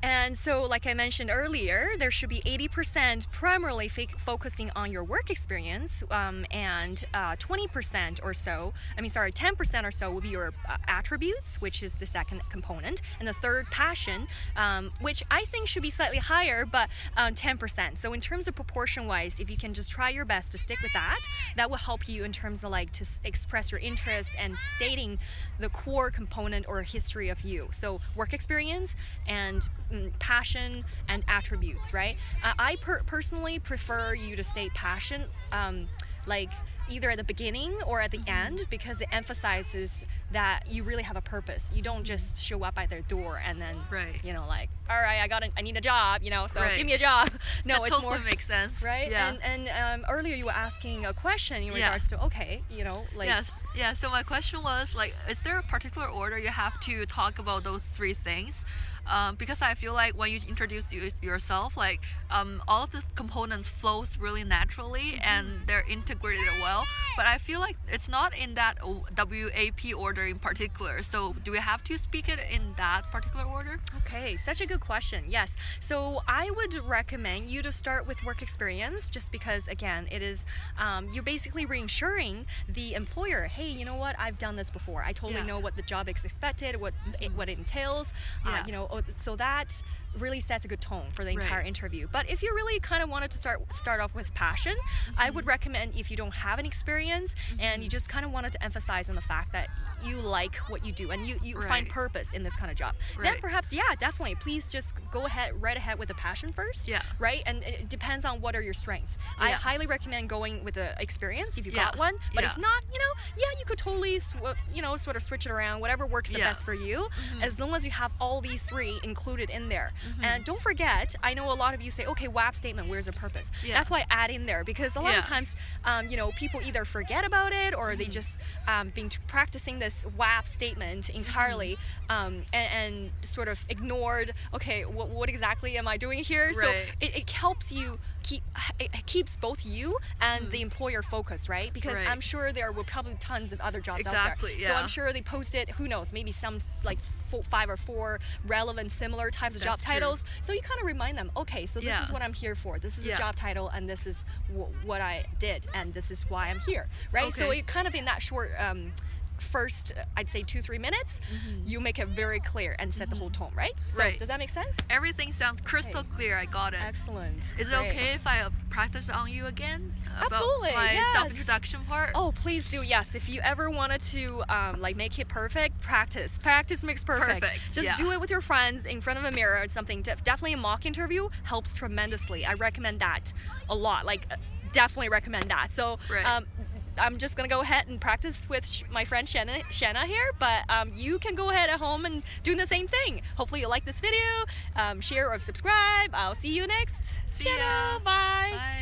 And so, like I mentioned earlier, there should be 80% primarily focusing on your work experience, and 20% or so, 10% or so will be your attributes, which is the second component, and the third, passion, which I think should be slightly higher, but 10%. So in terms of proportion-wise, if you can just try your best to stick with that, that will help you in terms of like to express your interest and stating the core component or history of you. So work experience and passion and attributes, right? I personally prefer you to state passion like either at the beginning or at the end, because it emphasizes that you really have a purpose. You don't just show up at their door and then you know, like, all right, I need a job, you know, so give me a job. No, that it's totally more makes sense, right? Yeah. And earlier you were asking a question in regards to, okay, you know, like yeah, so my question was like, is there a particular order you have to talk about those three things? Because I feel like when you introduce yourself, like all of the components flows really naturally and they're integrated well. But I feel like it's not in that WAP order in particular. So do we have to speak it in that particular order? Okay, such a good question. Yes. So I would recommend you to start with work experience, just because, again, it is, you're basically reassuring the employer, hey, you know what, I've done this before. I totally know what the job is expected, what it entails, you know, so that really sets a good tone for the entire interview. But if you really kind of wanted to start off with passion, I would recommend, if you don't have an experience and you just kind of wanted to emphasize on the fact that you like what you do and you find purpose in this kind of job, then perhaps, definitely, please just go right ahead with the passion first, right? And it depends on what are your strengths. I highly recommend going with the experience if you got one, but if not, you know, you could totally sort of switch it around, whatever works the best for you, as long as you have all these three included in there. And don't forget, I know a lot of you say, okay, WAP statement, where's the purpose? That's why I add in there, because a lot of times, you know, people either forget about it or they just been practicing this WAP statement entirely and sort of ignored, okay, what exactly am I doing here? So it helps you it keeps both you and the employer focused, right? Because I'm sure there were probably tons of other jobs out there. So I'm sure they posted, who knows, maybe some like 5 or 4 relevant similar types of job titles. So you kind of remind them, okay, so this is what I'm here for. This is the job title, and this is what I did, and this is why I'm here, right? So it kind of in that short first, I'd say 2-3 minutes, you make it very clear and set the whole tone, right? So does that make sense? Everything sounds crystal clear. I got it. Excellent. Is it okay if I practice on you again? Absolutely. About my self-introduction part? Oh, please do. Yes. If you ever wanted to like make it perfect, practice. Practice makes perfect. Just do it with your friends in front of a mirror or something. Definitely a mock interview helps tremendously. I recommend that a lot. Like, definitely recommend that. So I'm just gonna go ahead and practice with my friend Shanna here, but you can go ahead at home and do the same thing. Hopefully you like this video, share or subscribe. I'll see you next. See ya. Bye. Bye.